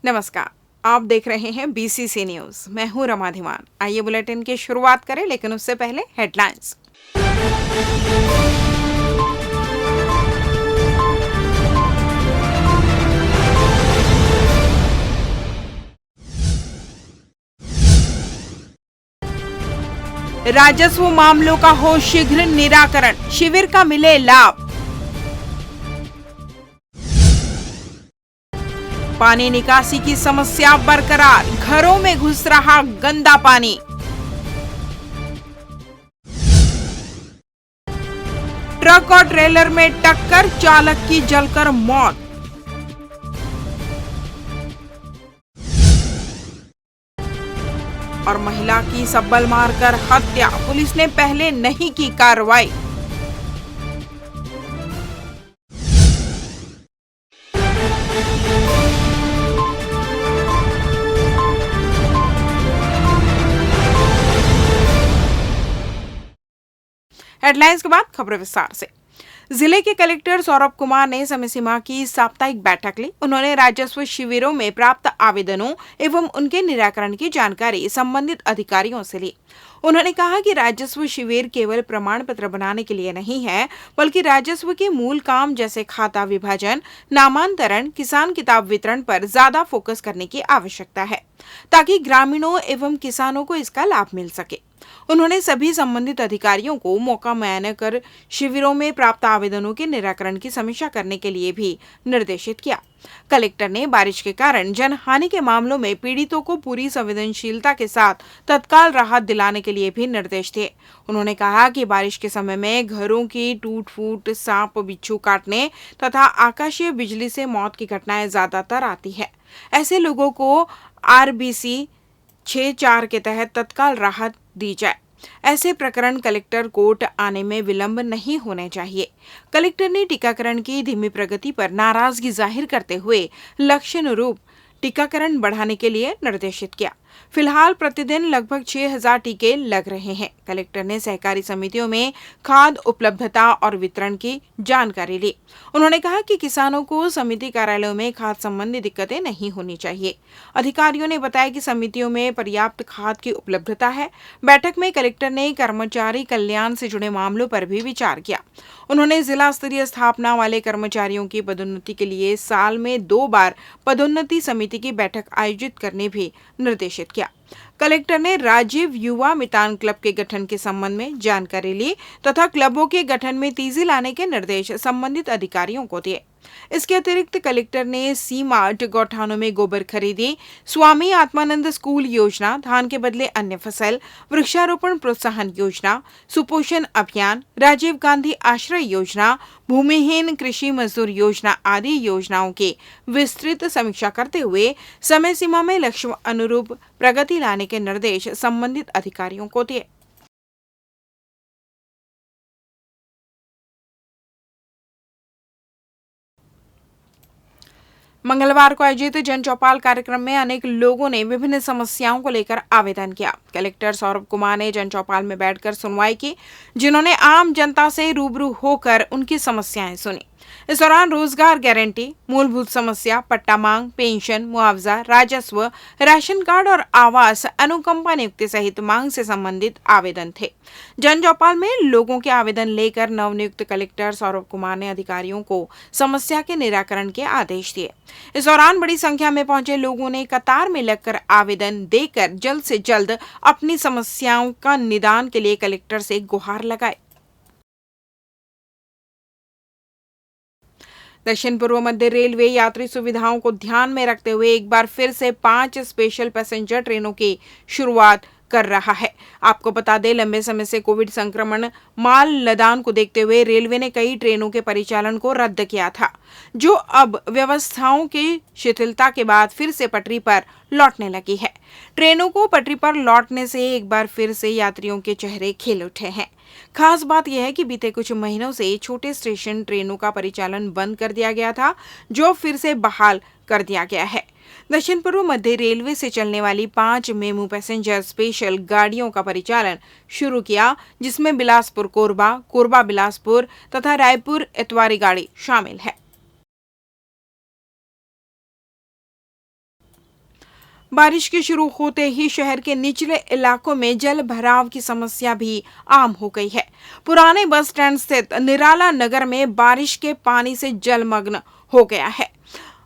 नमस्कार। आप देख रहे हैं बीसीसी न्यूज। मैं हूं रमा धीमान। आइए बुलेटिन की शुरुआत करें, लेकिन उससे पहले हेडलाइंस। राजस्व मामलों का हो शीघ्र निराकरण, शिविर का मिले लाभ। पानी निकासी की समस्या बरकरार, घरों में घुस रहा गंदा पानी। ट्रक और ट्रेलर में टक्कर, चालक की जलकर मौत। और महिला की सब्बल मारकर हत्या, पुलिस ने पहले नहीं की कार्रवाई। हेडलाइंस के बाद खबरें विस्तार से। जिले के कलेक्टर सौरभ कुमार ने समय सीमा की साप्ताहिक बैठक ली। उन्होंने राजस्व शिविरों में प्राप्त आवेदनों एवं उनके निराकरण की जानकारी संबंधित अधिकारियों से ली। उन्होंने कहा कि राजस्व शिविर केवल प्रमाण पत्र बनाने के लिए नहीं है, बल्कि राजस्व के मूल काम जैसे खाता विभाजन, नामांतरण, किसान किताब वितरण पर ज्यादा फोकस करने की आवश्यकता है, ताकि ग्रामीणों एवं किसानों को इसका लाभ मिल सके। उन्होंने सभी संबंधित अधिकारियों को मौका मुआयना कर शिविरों में प्राप्त आवेदनों के निराकरण की समीक्षा करने के लिए भी निर्देशित किया। कलेक्टर ने बारिश के कारण जनहानि के मामलों में पीड़ितों को पूरी संवेदनशीलता के साथ तत्काल राहत दिलाने के लिए भी निर्देश दिए। उन्होंने कहा कि बारिश के समय में घरों की टूट फूट, सांप बिच्छू काटने तथा आकाशीय बिजली से मौत की घटनाएं ज्यादातर आती है। ऐसे लोगों को आरबीसी 6(4) के तहत तत्काल राहत दी जाए। ऐसे प्रकरण कलेक्टर कोर्ट आने में विलंब नहीं होने चाहिए। कलेक्टर ने टीकाकरण की धीमी प्रगति पर नाराजगी जाहिर करते हुए लक्ष्य अनुरूप टीकाकरण बढ़ाने के लिए निर्देशित किया। फिलहाल प्रतिदिन लगभग 6000 टीके लग रहे हैं। कलेक्टर ने सहकारी समितियों में खाद उपलब्धता और वितरण की जानकारी ली। उन्होंने कहा कि किसानों को समिति कार्यालयों में खाद संबंधी दिक्कतें नहीं होनी चाहिए। अधिकारियों ने बताया कि समितियों में पर्याप्त खाद की उपलब्धता है। बैठक में कलेक्टर ने कर्मचारी कल्याण से जुड़े मामलों पर भी विचार किया। उन्होंने जिला स्तरीय स्थापना वाले कर्मचारियों की पदोन्नति के लिए साल में 2 बार पदोन्नति समिति की बैठक आयोजित करने भी निर्देशित किया। कलेक्टर ने राजीव युवा मितान क्लब के गठन के संबंध में जानकारी ली तथा क्लबों के गठन में तेजी लाने के निर्देश संबंधित अधिकारियों को दिए। इसके अतिरिक्त कलेक्टर ने सीमार्ट गौठानों में गोबर खरीदी, स्वामी आत्मानंद स्कूल योजना, धान के बदले अन्य फसल, वृक्षारोपण प्रोत्साहन योजना, सुपोषण अभियान, राजीव गांधी आश्रय योजना, भूमिहीन कृषि मजदूर योजना आदि योजनाओं की विस्तृत समीक्षा करते हुए समय सीमा में लक्ष्य अनुरूप प्रगति लाने के निर्देश संबंधित अधिकारियों को दिए। मंगलवार को आयोजित जन चौपाल कार्यक्रम में अनेक लोगों ने विभिन्न समस्याओं को लेकर आवेदन किया। कलेक्टर सौरभ कुमार ने जन चौपाल में बैठकर सुनवाई की, जिन्होंने आम जनता से रूबरू होकर उनकी समस्याएं सुनी। इस दौरान रोजगार गारंटी, मूलभूत समस्या, पट्टा मांग, पेंशन, मुआवजा, राजस्व, राशन कार्ड और आवास अनुकंपा नियुक्ति सहित मांग से संबंधित आवेदन थे। जन चौपाल में लोगों के आवेदन लेकर नवनियुक्त कलेक्टर सौरभ कुमार ने अधिकारियों को समस्या के निराकरण के आदेश दिए। इस दौरान बड़ी संख्या में पहुंचे लोगों ने कतार में लगकर आवेदन देकर जल्द से जल्द अपनी समस्याओं का निदान के लिए कलेक्टर से गुहार लगाई। दक्षिण पूर्व मध्य रेलवे यात्री सुविधाओं को ध्यान में रखते हुए एक बार फिर से 5 स्पेशल पैसेंजर ट्रेनों की शुरुआत कर रहा है। आपको बता दें, लंबे समय से कोविड संक्रमण माल लदान को देखते हुए रेलवे ने कई ट्रेनों के परिचालन को रद्द किया था, जो अब व्यवस्थाओं की शिथिलता के बाद फिर से पटरी पर लौटने लगी है। ट्रेनों को पटरी पर लौटने से एक बार फिर से यात्रियों के चेहरे खिल उठे हैं। खास बात यह है कि बीते कुछ महीनों से छोटे स्टेशन ट्रेनों का परिचालन बंद कर दिया गया था, जो फिर से बहाल कर दिया गया है। दक्षिण पूर्व मध्य रेलवे से चलने वाली 5 मेमू पैसेंजर स्पेशल गाड़ियों का परिचालन शुरू किया, जिसमें बिलासपुर कोरबा, कोरबा बिलासपुर तथा रायपुर इतवारी गाड़ी शामिल है। बारिश के शुरू होते ही शहर के निचले इलाकों में जल भराव की समस्या भी आम हो गई है। पुराने बस स्टैंड स्थित निराला नगर में बारिश के पानी से जलमग्न हो गया है।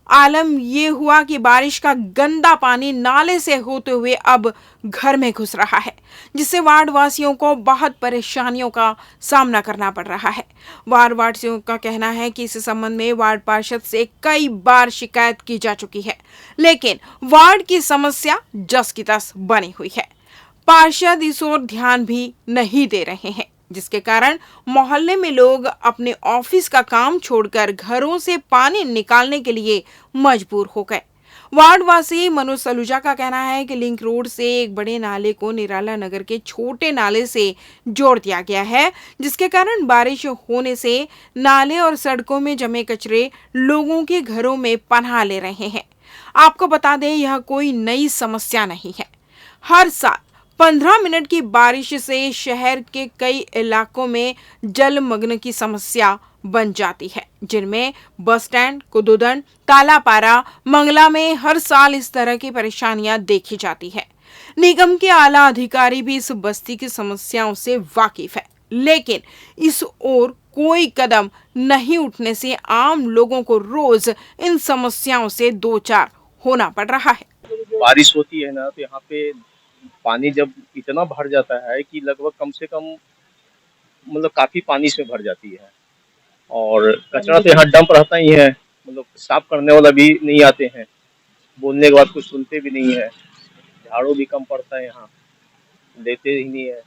आलम ये हुआ कि बारिश का गंदा पानी नाले से होते हुए अब घर में घुस रहा है, जिससे वार्ड वासियों को बहुत परेशानियों का सामना करना पड़ रहा है। वार्ड वासियों का कहना है कि इस संबंध में वार्ड पार्षद से कई बार शिकायत की जा चुकी है, लेकिन वार्ड की समस्या जस की तस बनी हुई है। पार्षद इस ओर ध्यान भी नहीं दे रहे हैं, जिसके कारण मोहल्ले में लोग अपने ऑफिस का काम छोड़कर घरों से पानी निकालने के लिए मजबूर हो गए। वार्डवासी मनोज सलूजा का कहना है कि लिंक रोड से एक बड़े नाले को निराला नगर के छोटे नाले से जोड़ दिया गया है, जिसके कारण बारिश होने से नाले और सड़कों में जमे कचरे लोगों के घरों में पनाह ले रहे हैं। आपको बता दें, यह कोई नई समस्या नहीं है। हर साल 15 मिनट की बारिश से शहर के कई इलाकों में जलमग्न की समस्या बन जाती है, जिनमें बस स्टैंड, कुदुदन, तालापारा, मंगला में हर साल इस तरह की परेशानियां देखी जाती है। निगम के आला अधिकारी भी इस बस्ती की समस्याओं से वाकिफ है, लेकिन इस ओर कोई कदम नहीं उठने से आम लोगों को रोज इन समस्याओं से दो चार होना पड़ रहा है। बारिश होती है ना, तो यहाँ पे पानी जब इतना भर जाता है कि लगभग कम से कम मतलब काफी पानी इसमें भर जाती है। और कचरा तो यहाँ डंप रहता ही है, मतलब साफ करने वाला भी नहीं आते हैं, बोलने के बाद कुछ सुनते भी नहीं है। झाड़ू भी कम पड़ता है, यहाँ देते ही नहीं है।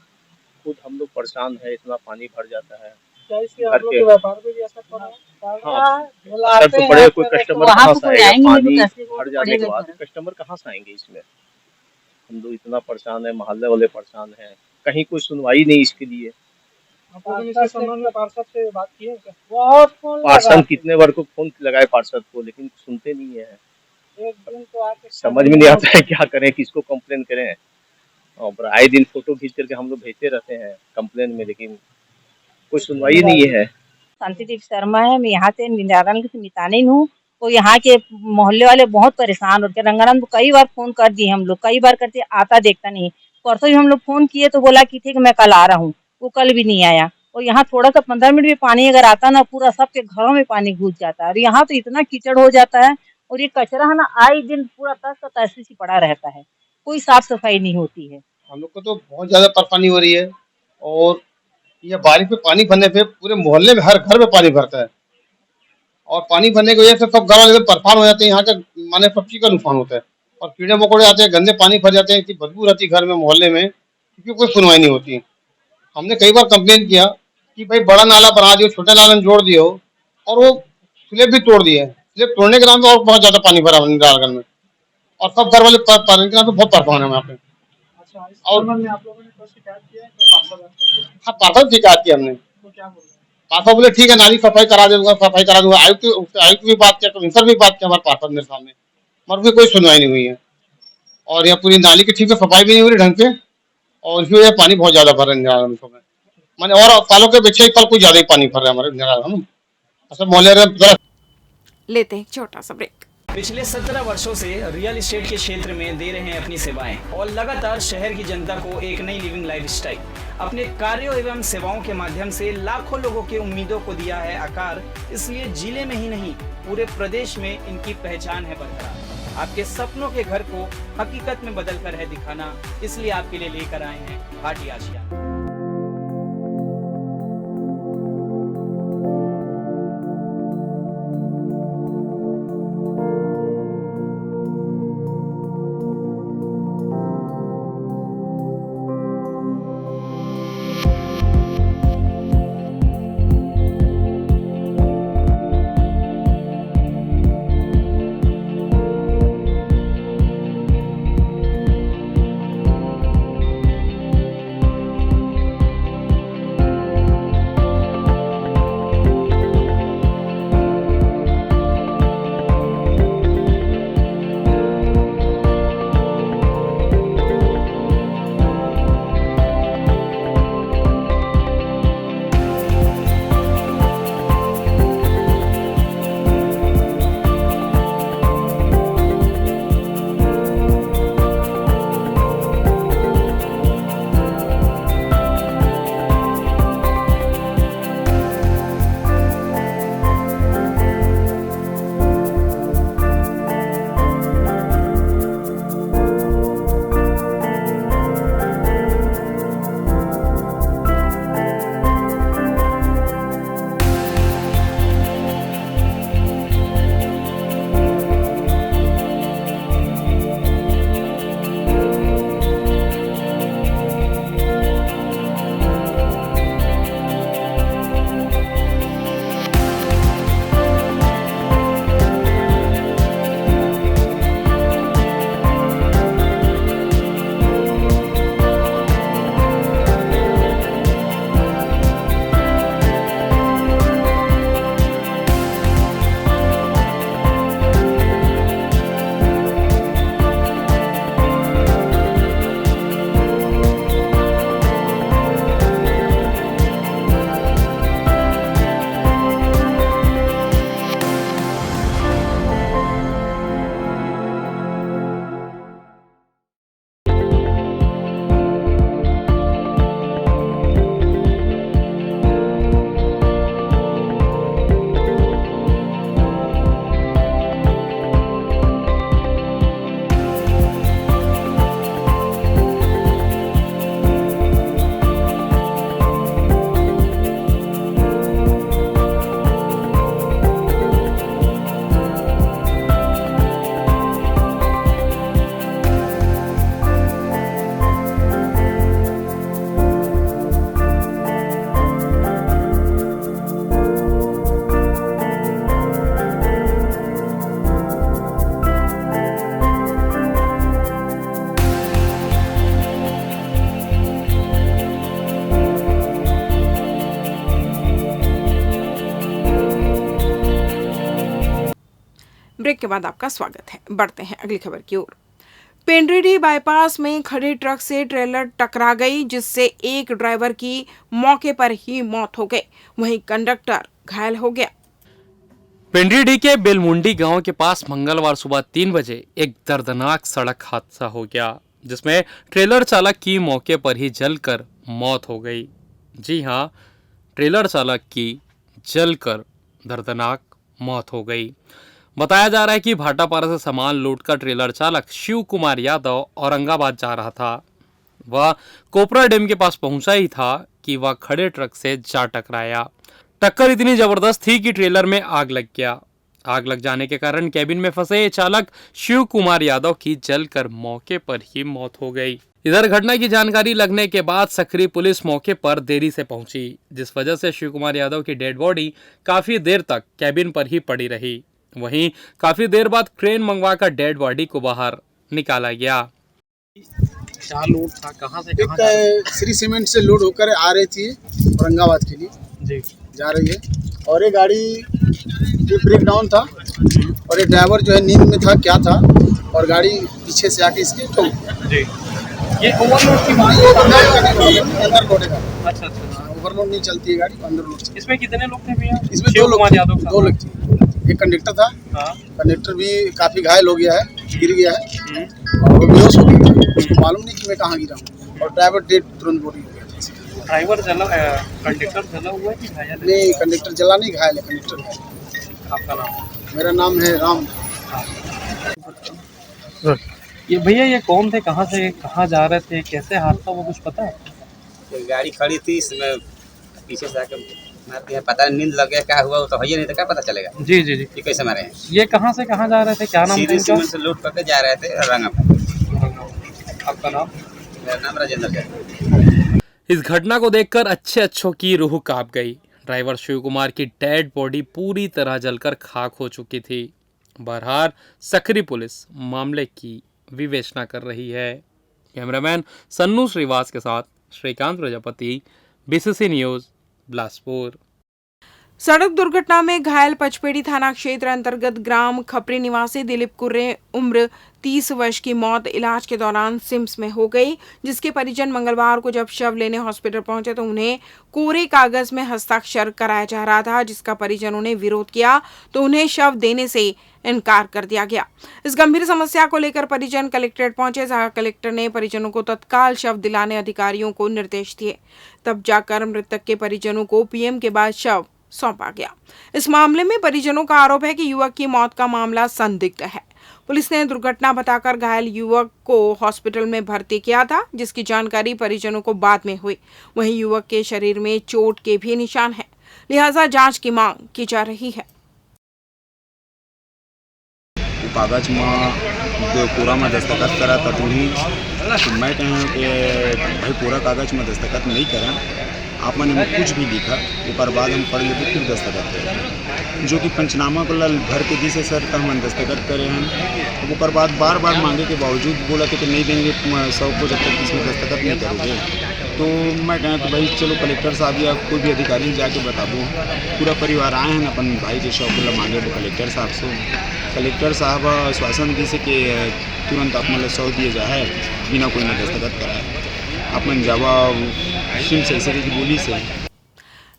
खुद हम लोग परेशान है, इतना पानी भर जाता है घर के। व्यापार पे भी असर पड़ रहा है। हाँ, असर तो पड़े। कोई कस्टमर कहाँ से आएगा? पानी भर जाने के बाद कस्टमर कहाँ से आएंगे इसमें? हम लोग इतना परेशान है, मोहल्ले वाले परेशान हैं, कहीं कोई सुनवाई नहीं इसके लिए। पार्षद से बात की है क्या? बहुत फोन पार्षद कितने बार को फोन लगाए पार्षद को, लेकिन सुनते नहीं है। एक दिन तो आके समझ में नहीं आता है क्या करें, किसको कंप्लेन करें। और आए दिन फोटो खींच करके हम लोग भेजते रहते हैं कंप्लेन में, लेकिन कोई सुनवाई नहीं है। शांति देवी शर्मा है, मैं यहाँ से निराकरण से मितानी हूँ। तो यहाँ के मोहल्ले वाले बहुत परेशान होते। रंगानंद को कई बार फोन कर दिए हम लोग, कई बार करते आता देखता नहीं। परसों भी हम लोग फोन किए तो बोला कि ठीक मैं कल आ रहा हूँ, वो कल भी नहीं आया। और यहाँ थोड़ा सा 15 मिनट भी पानी अगर आता ना, पूरा सबके घरों में पानी घुस जाता है। और यहाँ तो इतना कीचड़ हो जाता है, और ये कचरा है ना आए दिन पूरा तस का तैसे ही पड़ा रहता है, कोई साफ सफाई नहीं होती है। हम लोग को तो बहुत ज्यादा परेशानी हो रही है। और ये बारिश में पानी भरने से पूरे मोहल्ले में हर घर में पानी भरता है, और पानी भरने की वजह से सब घर वाले परेशान हो जाते हैं। यहाँ का माने सब चीज का नुकसान होता है, और कीड़े मकोड़े आते हैं, गंदे पानी भर जाते हैं, इतनी बदबू रहती है घर में मोहल्ले में, क्योंकि कोई सुनवाई नहीं होती। हमने कई बार कंप्लेन किया कि भाई बड़ा नाला बना दियो, छोटा नाला में जोड़ दियो, और वो स्लेब भी तोड़ दिए। स्लेब तोड़ने के नाम पे और बहुत ज्यादा पानी भरा निरालगढ़ में, और सब घर वाले पानी के नाम पे बहुत परेशान है वहाँ पे। अच्छा, इस और संबंध में आप लोगों ने कोई शिकायत की है तो पार्षद आपको? हाँ, पार्षद शिकायत की हमने, तो क्या बोल रहे हैं? पार्षद बोले ठीक है, नाली सफाई करा दूंगा, सफाई करा दूंगा। आयुक्त भी बात किया, कमिश्नर भी बात किया हमारे पार्षद मेरे सामने, मगर भी कोई सुनवाई नहीं हुई है। और यहाँ पूरी नाली की ठीक से सफाई भी नहीं हो रही ढंग से, और इसकी वजह से पानी बहुत ज्यादा भर रहा है में। मैंने और सालों के पीछे इस साल कुछ ज्यादा ही पानी भर रहा है हमारे निरालगढ़। अच्छा, मोहल्ले में लेते हैं एक छोटा सा ब्रेक। पिछले 17 वर्षों से रियल एस्टेट के क्षेत्र में दे रहे हैं अपनी सेवाएं, और लगातार शहर की जनता को एक नई लिविंग लाइफस्टाइल। अपने कार्यों एवं सेवाओं के माध्यम से लाखों लोगों की उम्मीदों को दिया है आकार। इसलिए जिले में ही नहीं, पूरे प्रदेश में इनकी पहचान है बरकरार। आपके सपनों के घर को हकीकत में बदल कर है दिखाना, इसलिए आपके लिए लेकर आए हैं भाटी आशिया। ब्रेक के बाद आपका स्वागत है। बढ़ते हैं अगली खबर की ओर। पेंड्रीडीह बाईपास में खड़े ट्रक से ट्रेलर टकरा गई, जिससे एक ड्राइवर की मौके पर ही मौत हो गई, वहीं कंडक्टर घायल हो गया। पेंड्रीडीह के बेलमुंडी गांव के पास मंगलवार सुबह 3 बजे एक दर्दनाक सड़क हादसा हो गया, जिसमें ट्रेलर चालक की मौके पर ही जलकर मौत हो गई। जी हां, ट्रेलर चालक की जलकर दर्दनाक मौत हो गई। बताया जा रहा है कि भाटापारा से सामान लोडकर ट्रेलर चालक शिव कुमार यादव औरंगाबाद जा रहा था। वह कोपरा डैम के पास पहुंचा ही था कि वह खड़े ट्रक से जा टकराया। टक्कर इतनी जबरदस्त थी कि ट्रेलर में आग लग गया। आग लग जाने के कारण कैबिन में फंसे चालक शिव कुमार यादव की जलकर मौके पर ही मौत हो गई। इधर घटना की जानकारी लगने के बाद सकरी पुलिस मौके पर देरी से पहुंची, जिस वजह से शिव कुमार यादव की डेड बॉडी काफी देर तक कैबिन पर ही पड़ी रही। वहीं काफी देर बाद क्रेन मंगवाकर डेड बॉडी को बाहर निकाला गया। क्या लोड था, कहाँ से कहाँ एक श्री सीमेंट से लोड होकर आ रही थी औरंगाबाद के लिए जी जा रही है, और ये गाड़ी ये ब्रेक डाउन था और ये ड्राइवर जो है नींद में था क्या था, और गाड़ी पीछे से आके इसके ठोक दिया। जी ये ओवरलोड की बात अंदर लोडेगा। अच्छा अच्छा। ओवरलोड नहीं चलती है गाड़ी, अंदर लोड चलती इसमें कितने लोग थे भैया? है। इसमें शिव कुमार यादव का। दो लोग थे। एक कंडक्टर था, हाँ। कंडक्टर भी काफी घायल हो गया है, गिर गया है और वो बेहोश हो गया था। उसको मालूम नहीं कि मैं कहाँ गिरा हूँ, और ड्राइवर डेड तुरंत बॉडी हो गया था। ड्राइवर जला, कंडक्टर जला हुआ है कि घायल है? नहीं, कंडक्टर जला नहीं, घायल है कंडक्टर घायल। आपका नाम? मेरा नाम है राम। ये भैया ये कौन थे, कहाँ से कहाँ जा रहे थे, कैसे हादसा, वो कुछ पता है? कोई गाड़ी खड़ी थी, इसमें पीछे से आकर मार दिया। पता नहीं नींद लग गया, क्या हुआ वो तो है ही नहीं, तो क्या पता चलेगा। जी जी जी। ये कैसे मारे हैं? ये कहाँ से कहाँ जा रहे थे, क्या नाम था सीधे इनका? सीमेंट से लोड करके जा रहे थे औरंगाबाद। आपका नाम? मेरा नाम राजेंद्र है। इस घटना को देखकर अच्छों की रूह कांप गई। ड्राइवर शिव कुमार की डेड बॉडी पूरी तरह जलकर खाक हो चुकी थी। बहरहाल सकरी पुलिस मामले की विवेचना कर रही है। कैमरामैन सन्नू श्रीवास के साथ श्रीकांत प्रजापति, बीसीसी न्यूज, बिलासपुर। सड़क दुर्घटना में घायल पचपेड़ी थाना क्षेत्र अंतर्गत ग्राम खपरी निवासी दिलीप कुर्रे उम्र 30 वर्ष की मौत इलाज के दौरान सिम्स में हो गई, जिसके परिजन मंगलवार को जब शव लेने हॉस्पिटल पहुंचे तो उन्हें कोरे कागज में हस्ताक्षर कराया जा रहा था, जिसका परिजनों ने विरोध किया तो उन्हें शव देने से इनकार कर दिया गया। इस गंभीर समस्या को लेकर परिजन कलेक्ट्रेट पहुंचे, जहां कलेक्टर ने परिजनों को तत्काल शव दिलाने अधिकारियों को निर्देश दिए। तब जाकर मृतक के परिजनों को पीएम के बाद शव सौंपा गया। इस मामले में परिजनों का आरोप है कि युवक की मौत का मामला संदिग्ध है। पुलिस ने दुर्घटना बताकर घायल युवक को हॉस्पिटल में भर्ती किया था, जिसकी जानकारी परिजनों को बाद में हुई। वहीं युवक के शरीर में चोट के भी निशान हैं, लिहाजा जांच की मांग की जा रही है। कागज में पूरा में दस्तखत करा था तो मैं कहूँ कि भाई पूरा कागज में दस्तखत नहीं करा, आप मैंने कुछ भी लिखा ऊपर बाद हम पढ़ लेते फिर दस्तखत करें, जो कि पंचनामा को भर के जिसे सर का हम दस्तखत करे हैं। तो ऊपर बाद बार बार मांगे के बावजूद बोला कि नहीं देंगे 100 को जब तक इसमें दस्तखत नहीं करोगे। तो मैं कहूँ कि भाई चलो कलेक्टर साहब या कोई भी अधिकारी जाके बता दो। पूरा परिवार आए हैं अपन भाई के शौक मांगे वो कलेक्टर साहब से। कलेक्टर साहब आश्वासन दी से कि तुरंत आप मतलब 100 दिए जाए बिना कोई न दस्तखत कराए। अपन जवाब सिम सरसरी की बोली से।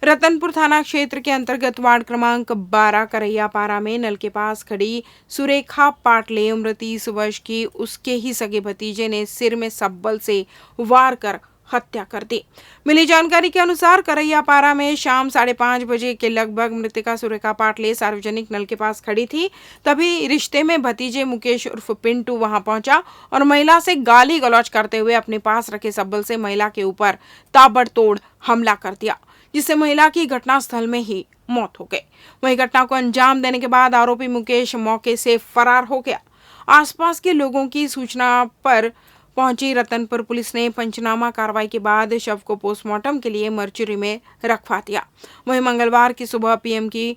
रतनपुर थाना क्षेत्र के अंतर्गत वार्ड क्रमांक 12 करैयापारा में नल के पास खड़ी सुरेखा पाटले उम्र 30 वर्ष की उसके ही सगे भतीजे ने सिर में सब्बल से वार कर हत्या कर दी। मिली जानकारी के अनुसार करैयापारा में शाम 5:30 बजे के लगभग मृतका सुरेखा पाटले सार्वजनिक नल के पास खड़ी थी। तभी रिश्ते में भतीजे मुकेश उर्फ पिंटू वहां पहुंचा और महिला से गाली गलौज करते हुए अपने पास रखे सब्बल से महिला के ऊपर ताबड़तोड़ हमला कर दिया, जिससे महिला की घटनास्थल में ही मौत हो गई। वहीं घटना को अंजाम देने के बाद आरोपी मुकेश मौके से फरार हो गया। आसपास के लोगों की सूचना पर पहुंची रतनपुर पुलिस ने पंचनामा कार्रवाई के बाद शव को पोस्टमार्टम के लिए मर्चुरी में रखवा दिया। वहीं मंगलवार की सुबह पीएम की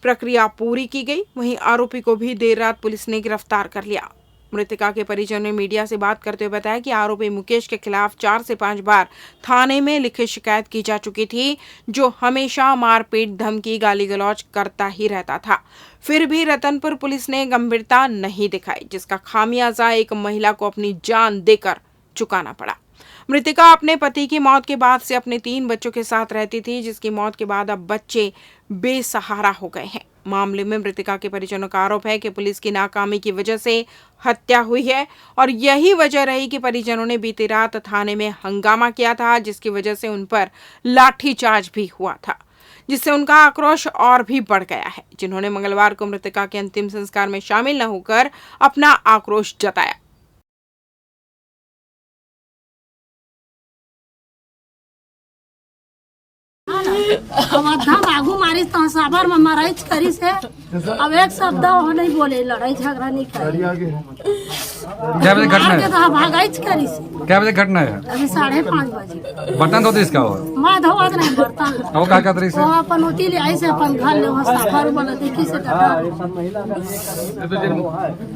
प्रक्रिया पूरी की गई। वहीं आरोपी को भी देर रात पुलिस ने गिरफ्तार कर लिया। मृतका के परिजनों ने मीडिया से बात करते हुए बताया कि आरोपी मुकेश के खिलाफ 4 से 5 बार थाने में लिखित शिकायत की जा चुकी थी, जो हमेशा मारपीट, धमकी, गाली गलौज करता ही रहता था। फिर भी रतनपुर पुलिस ने गंभीरता नहीं दिखाई, जिसका खामियाजा एक महिला को अपनी जान देकर चुकाना पड़ा। मृतका अपने पति की मौत के बाद से अपने 3 बच्चों के साथ रहती थी, जिसकी मौत के बाद अब बच्चे बेसहारा हो गए हैं। मामले में मृतका के परिजनों का आरोप है कि पुलिस की नाकामी की वजह से हत्या हुई है और यही वजह रही कि परिजनों ने बीती रात थाने में हंगामा किया था, जिसकी वजह से उन पर लाठीचार्ज भी हुआ था, जिससे उनका आक्रोश और भी बढ़ गया है। जिन्होंने मंगलवार को मृतका के अंतिम संस्कार में शामिल न होकर अपना आक्रोश जताया। आगू मारी तो साबर में मराइच करी से अब एक शब्द हो नहीं बोले, लड़ाई झगड़ा नहीं करी। क्या बजे घटना है? तो भागाइच करी से। क्या बजे घटना है? अभी 5:30 बजे। बर्तन धोते इसका हो? माँ धोवत नहीं बर्तन। वो क्या कहते रही से? वो अपन होती ले आई से अपन घर ले वहाँ साबर बोला देखी से डरा।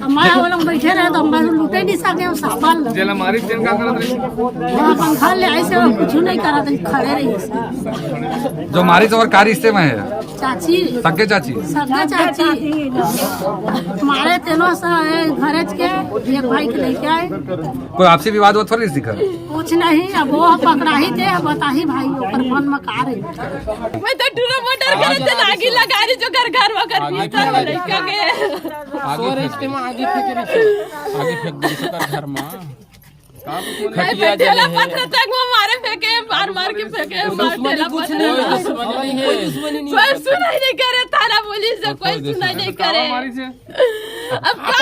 मैं वो लोग बैठे रहे तो मैं लुटे नहीं सके वो साबर। जेला मारी जेल का करत रही? वो अपन घर ले आई से कुछ नहीं करा था, खड़े रही। जो मारी तो और कारी रिश्ते में है? चाची। सगे चाची? सगे चाची मारे तेनो सा घरे के एक भाई के लेके आए। कोई आपसी विवाद हुआ थोड़ी दिखा? कुछ नहीं, अब वो पकड़ा ही थे, बता ही भाई ऊपर फोन में कार है। मैं तो टूरो मोटर करे थे, आगे लगा रही जो घर में कर भीतर में लड़का के आगे रिश्ते में आगे फेंक दे सकर घर में खटिया जले है पत्थर तक वो मारे फेंके, मार के फेंके, दुश्मनी कुछ नहीं है, दुश्मनी नहीं है, कोई सुनाई नहीं करे, थाना पुलिस से कोई सुनाई नहीं करे। अब क्या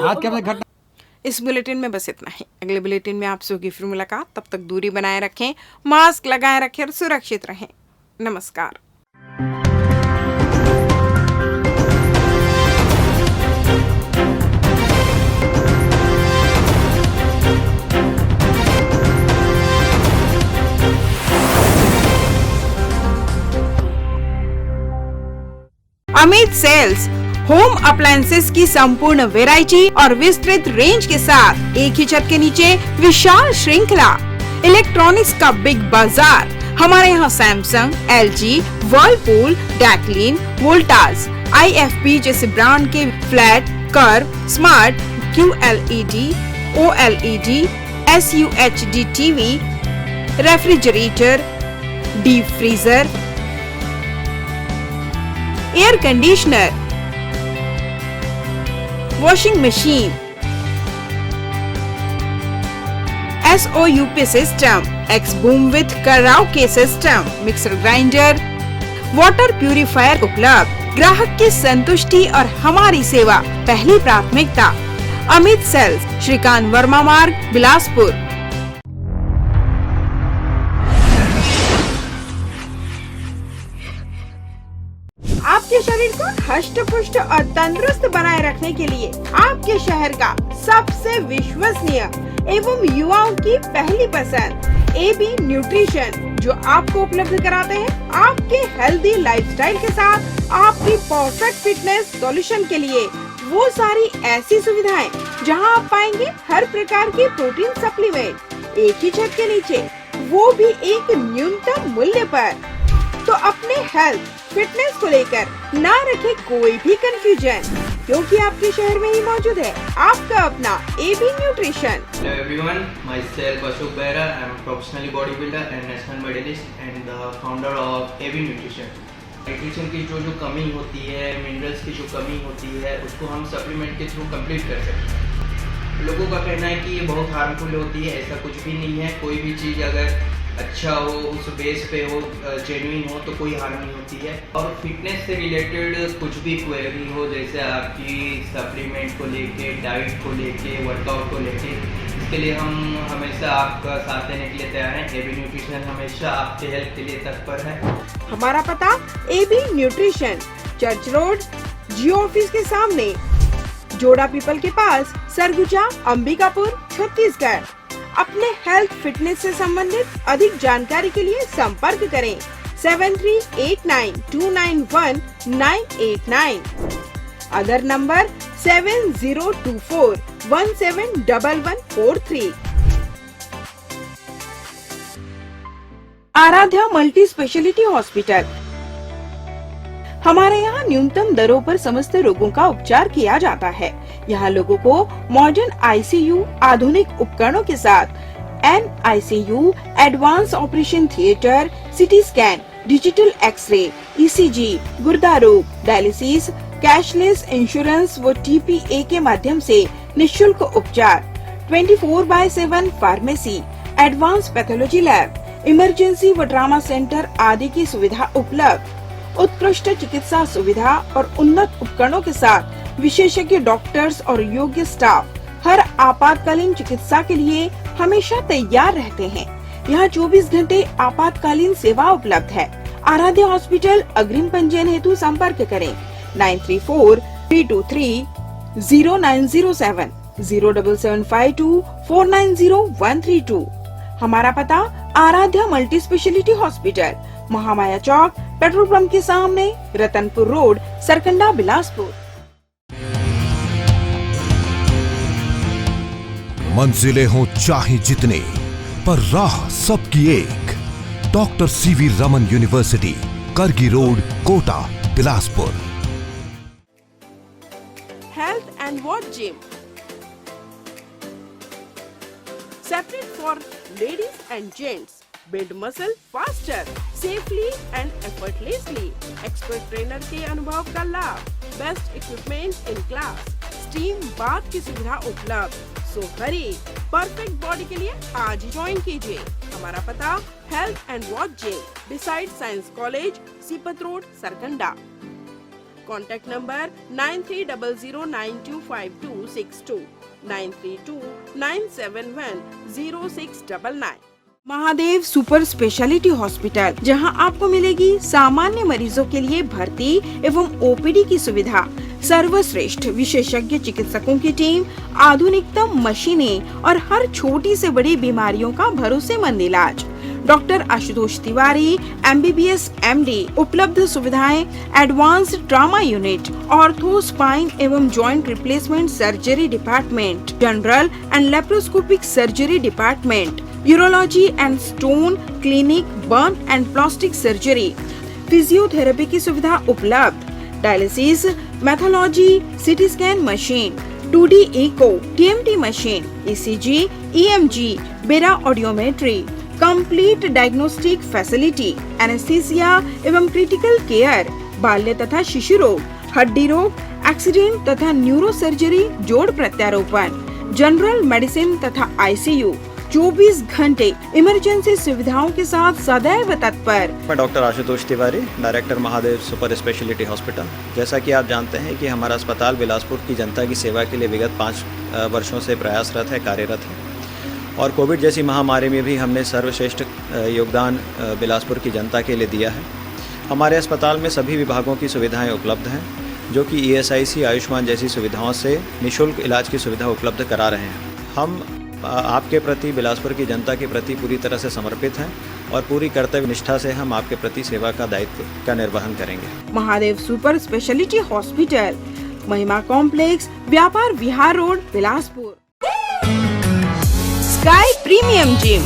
आज क्या घटना? इस बुलेटिन में बस इतना ही। अगले बुलेटिन में आपसे होगी फिर मुलाकात। तब तक दूरी बनाए रखें, मास्क लगाए रखें और सुरक्षित रहें। नमस्कार। अमित सेल्स होम अप्लायंसेस की संपूर्ण वैरायटी और विस्तृत रेंज के साथ एक ही छत के नीचे विशाल श्रृंखला, इलेक्ट्रॉनिक्स का बिग बाजार। हमारे यहाँ सैमसंग, LG, वर्लपूल, डैक्लिन, वोल्टास, IFB जैसे ब्रांड के flat, curve, smart, QLED, OLED, SUHD TV, refrigerator, deep freezer, air conditioner, washing machine, SOUP system, X boom with karaoke system, mixer grinder, water purifier उपलब्ध। ग्राहक की संतुष्टि और हमारी सेवा पहली प्राथमिकता। अमित सेल्स, श्रीकांत वर्मा मार्ग, बिलासपुर। आपके शरीर को हष्ट पुष्ट और तंदुरुस्त बनाए रखने के लिए आपके शहर का सबसे विश्वसनीय एवं युवाओं की पहली पसंद AB न्यूट्रिशन, जो आपको उपलब्ध कराते हैं आपके हेल्दी लाइफस्टाइल के साथ आपकी परफेक्ट फिटनेस सॉल्यूशन के लिए वो सारी ऐसी सुविधाएं जहां आप पाएंगे हर प्रकार के प्रोटीन सप्लीमेंट एक ही छत के नीचे, वो भी एक न्यूनतम मूल्य पर। तो अपने हेल्थ फिटनेस को लेकर ना रखे कोई भी कंफ्यूजन, क्योंकि आपके शहर में ही मौजूद है आपका अपना AB nutrition. Hello everyone, myself Ashok Behra. I am a professionally bodybuilder and national medalist and the founder of AB Nutrition. Nutrition की जो कमी होती है, मिनरल्स की जो कमी होती है, उसको हम सप्लीमेंट के थ्रू कंप्लीट कर सकते हैं। लोगों का कहना है कि ये बहुत हार्मफुल होती है, ऐसा कुछ भी नहीं है। कोई भी चीज़ अगर अच्छा हो, उस बेस पे हो, जेन्युइन हो, तो कोई हार्म नहीं होती है। और फिटनेस से रिलेटेड कुछ भी क्वेरी हो, जैसे आपकी सप्लीमेंट को लेके, डाइट को लेके, वर्कआउट को लेके, इसके लिए हम हमेशा आपका साथ देने के लिए तैयार हैं। AB न्यूट्रिशन हमेशा आपके हेल्थ के लिए तत्पर है। हमारा पता AB न्यूट्रिशन, चर्च रोड, जियो ऑफिस के सामने, जोड़ा पीपल के पास, सरगुजा, अंबिकापुर, छत्तीसगढ़। अपने हेल्थ फिटनेस से संबंधित अधिक जानकारी के लिए संपर्क करें 7389291989. Other number 7024171143. Aaradhya multi speciality hospital. हमारे यहाँ न्यूनतम दरों पर समस्त रोगों का उपचार किया जाता है। यहाँ लोगों को मॉडर्न आईसीयू, आधुनिक उपकरणों के साथ NICU, advance operation theatre, CT scan, digital x ray, ECG, गुर्दा रोग, डायलिसिस, कैशलेस इंश्योरेंस व TPA के माध्यम से निशुल्क उपचार, 24/7 pharmacy, advance pathology lab, emergency व ट्रामा सेंटर आदि की सुविधा उपलब्ध, उत्कृष्ट चिकित्सा सुविधा और उन्नत उपकरणों के साथ विशेषज्ञ डॉक्टर्स और योग्य स्टाफ हर आपातकालीन चिकित्सा के लिए हमेशा तैयार रहते हैं। यहाँ 24 घंटे आपातकालीन सेवा उपलब्ध है। आराध्या हॉस्पिटल। अग्रिम पंजीयन हेतु संपर्क करें 9343230907 07752490132। हमारा पता Aaradhya multi speciality hospital, Mahamaya Chowk, petrol pump के सामने, रतनपुर रोड, सरकंडा, बिलासपुर। मंजिलें हों चाहे जितने, पर राह सबकी एक। Doctor CV Raman University, Kargi Road, Kota, Bilaspur. Health and Watch Gym, separate for ladies and gents. Build muscle faster, safely and effortlessly. Expert trainer के अनुभव का लाभ, best equipment in class, steam bath की सुविधा उपलब्ध। सो हरी परफेक्ट बॉडी के लिए आज ही ज्वाइन कीजिए। हमारा पता health and watch gym, beside science college, Sipat road, Sarkanda. Contact number 9300925262 9329710699। Mahadev super speciality hospital, जहां आपको मिलेगी सामान्य मरीजों के लिए भर्ती एवं OPD की सुविधा, सर्वश्रेष्ठ विशेषज्ञ चिकित्सकों की टीम, आधुनिकतम मशीनें और हर छोटी से बड़ी बीमारियों का भरोसेमंद इलाज। Doctor Ashutosh Tiwari MBBS MD। उपलब्ध सुविधाएं advanced trauma unit, ortho, spine एवं joint replacement surgery department, general and laparoscopic surgery department, urology and stone clinic, burn and plastic surgery, physiotherapy की सुविधा उपलब्ध, डायलिसिस, मैथोलॉजी, CT scan machine, 2D echo, TMT machine, ECG, EMG, BERA audiometry, complete diagnostic facility, anaesthesia एवं critical care, बाल्य तथा शिशु रोग, हड्डी रोग, एक्सीडेंट तथा न्यूरो सर्जरी, जोड़ प्रत्यारोपण, जनरल मेडिसिन तथा ICU, 24 घंटे इमरजेंसी सुविधाओं के साथ सदैव तत्पर। मैं doctor Ashutosh Tiwari, director Mahadev super speciality hospital. जैसा कि आप जानते हैं कि हमारा अस्पताल बिलासपुर की जनता की सेवा के लिए विगत 5 वर्षों से प्रयासरत है, कार्यरत है। और कोविड जैसी महामारी में भी हमने सर्वश्रेष्ठ योगदान बिलासपुर की जनता के लिए दिया है। हमारे अस्पताल में सभी विभागों की सुविधाएँ उपलब्ध हैं, जो कि ESIC, आयुष्मान जैसी सुविधाओं से निःशुल्क इलाज की सुविधा उपलब्ध करा रहे हैं। हम आपके प्रति, बिलासपुर की जनता के प्रति पूरी तरह से समर्पित हैं और पूरी कर्तव्य निष्ठा से हम आपके प्रति सेवा का दायित्व का निर्वहन करेंगे। Mahadev super speciality hospital, Mahima complex, Vyapar Vihar road, Bilaspur. Sky premium gym,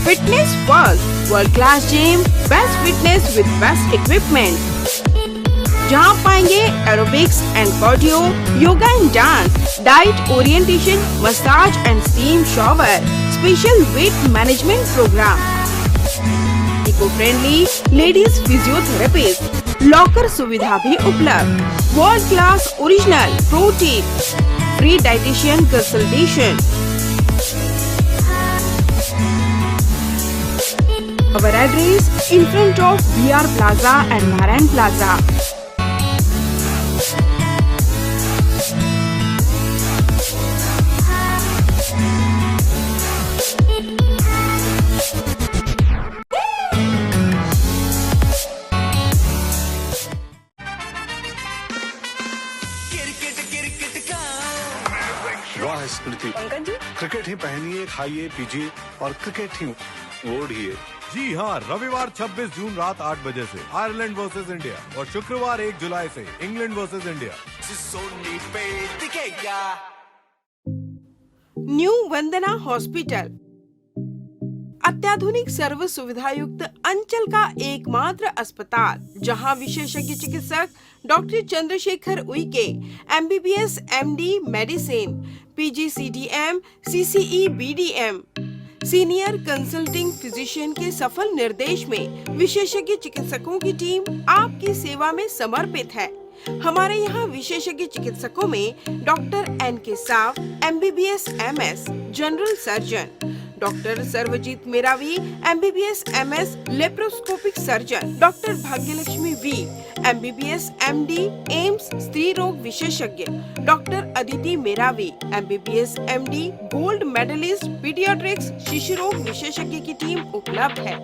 fitness first, world class gym, best fitness with best equipment, जहां पाएंगे aerobics and cardio, yoga and dance, diet orientation, massage and steam shower, special weight management programme, eco friendly ladies physiotherapist, locker सुविधा भी उपलब्ध, world class original protein, free dietitian consultation. Our address in front of BR Plaza and Narayan Plaza. वाह स्मृति, cricket ही पहनिए, खाइए, पीजिए और cricket ही ओढ़िए। जी हाँ, रविवार 26 जून रात 8 बजे से आयरलैंड वर्सेस इंडिया और शुक्रवार 1 जुलाई से England versus India. New Vandana hospital अत्याधुनिक सर्व सुविधा युक्त अंचल का एकमात्र अस्पताल, जहां विशेषज्ञ चिकित्सक doctor Chandrashekhar Uikey MBBS MD medicine PGCDM CCE BDM senior consulting physician के सफल निर्देश में विशेषज्ञ चिकित्सकों की टीम आपकी सेवा में समर्पित है। हमारे यहाँ विशेषज्ञ चिकित्सकों में doctor NK Sao MBBS MS general surgeon, doctor Sarvjeet Meravi MBBS MS laparoscopic surgeon, doctor Bhagyalakshmi V MBBS MD AIIMS स्त्री रोग विशेषज्ञ, doctor Aditi Meravi MBBS MD gold medalist paediatrics शिशु रोग विशेषज्ञ की टीम उपलब्ध है।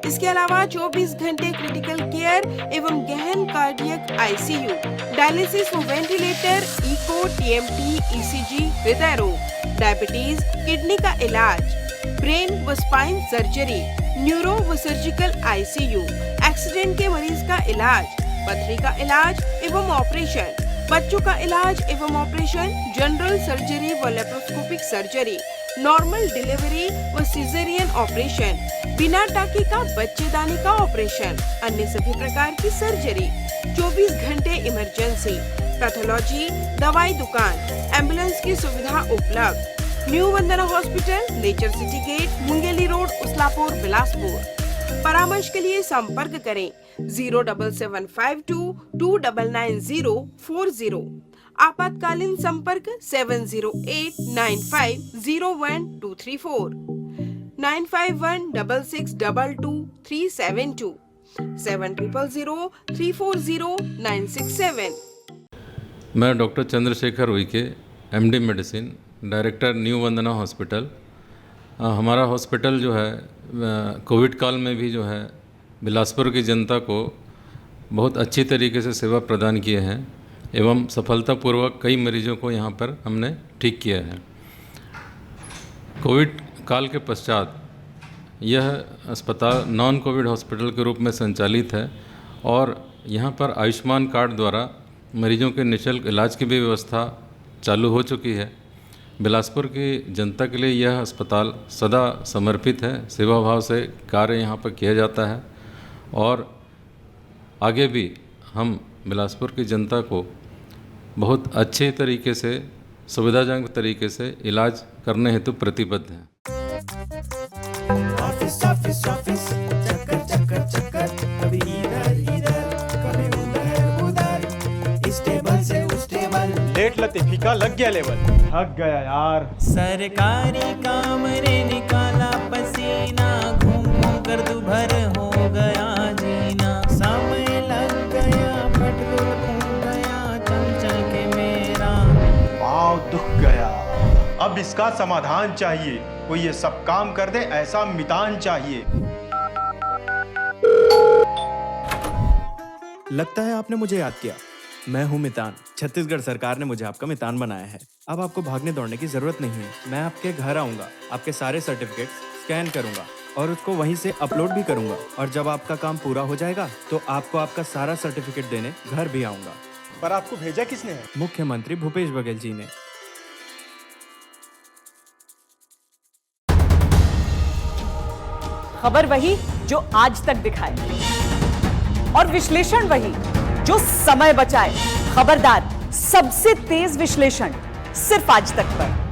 इसके अलावा 24 घंटे क्रिटिकल केयर एवं गहन कार्डियक ICU, डायलिसिस व वेंटिलेटर, इको, TMT, ECG, हृदय रोग, डायबिटीज, किडनी का इलाज, ब्रेन व स्पाइन सर्जरी, न्यूरो व सर्जिकल ICU, एक्सीडेंट के मरीज का इलाज, पथरी का इलाज एवं ऑपरेशन, बच्चों का इलाज एवं ऑपरेशन, जनरल सर्जरी व लेप्रोस्कोपिक सर्जरी, नॉर्मल डिलीवरी व सिजेरियन ऑपरेशन, बिना टाँकी का बच्चेदानी का ऑपरेशन, अन्य सभी प्रकार की सर्जरी, 24 घंटे इमरजेंसी, पैथोलॉजी, दवाई दुकान, एम्बुलेंस की सुविधा उपलब्ध। New Vandana hospital, nature city gate, Mungeli road, Uslapur, Bilaspur. परामर्श के लिए संपर्क करें 07752 299040। आपातकालीन संपर्क 7089501234, 9516622372, 7003409667। मैं doctor Chandrashekhar Uike MD medicine, director new Vandana hospital. हमारा हॉस्पिटल जो है कोविड काल में भी जो है बिलासपुर की जनता को बहुत अच्छी तरीके से सेवा प्रदान किए हैं एवं सफलतापूर्वक कई मरीजों को यहाँ पर हमने ठीक किया है। कोविड काल के पश्चात यह अस्पताल नॉन कोविड हॉस्पिटल के रूप में संचालित है और यहाँ पर आयुष्मान कार्ड द्वारा मरीजों के निःशुल्क इलाज की भी व्यवस्था चालू हो चुकी है। बिलासपुर की जनता के लिए यह अस्पताल सदा समर्पित है, सेवा भाव से कार्य यहाँ पर किया जाता है और आगे भी हम बिलासपुर की जनता को बहुत अच्छे तरीके से, सुविधाजनक तरीके से इलाज करने हेतु प्रतिबद्ध हैं। ऑफिस ऑफिस ऑफिस चक्कर चक्कर चक्कर, कभी इधर इधर कभी उधर, इस टेबल से उस टेबल, लेट लतीफी का लग गया लेवल, थक गया यार। सरकारी काम रे निकाला पसीना, घूम घूम कर दुभर हो गया जीना, समय लग गया पेट्रोल फूक गया चंचल के मेरा, पाँव दुख गया। अब इसका समाधान चाहिए, कोई ये सब काम कर दे ऐसा मितान चाहिए। लगता है आपने मुझे याद किया। मैं हूं मितान। छत्तीसगढ़ सरकार ने मुझे आपका मितान बनाया है। अब आपको भागने दौड़ने की जरूरत नहीं है। मैं आपके घर आऊंगा, आपके सारे सर्टिफिकेट स्कैन करूंगा और उसको वहीं से अपलोड भी करूंगा और जब आपका काम पूरा हो जाएगा तो आपको आपका सारा सर्टिफिकेट देने घर भी आऊंगा। पर आपको भेजा किसने है? मुख्यमंत्री भूपेश बघेल जी ने। खबर वही जो आज तक दिखाए और विश्लेषण वही जो समय बचाए। खबरदार, सबसे तेज विश्लेषण सिर्फ आज तक पर।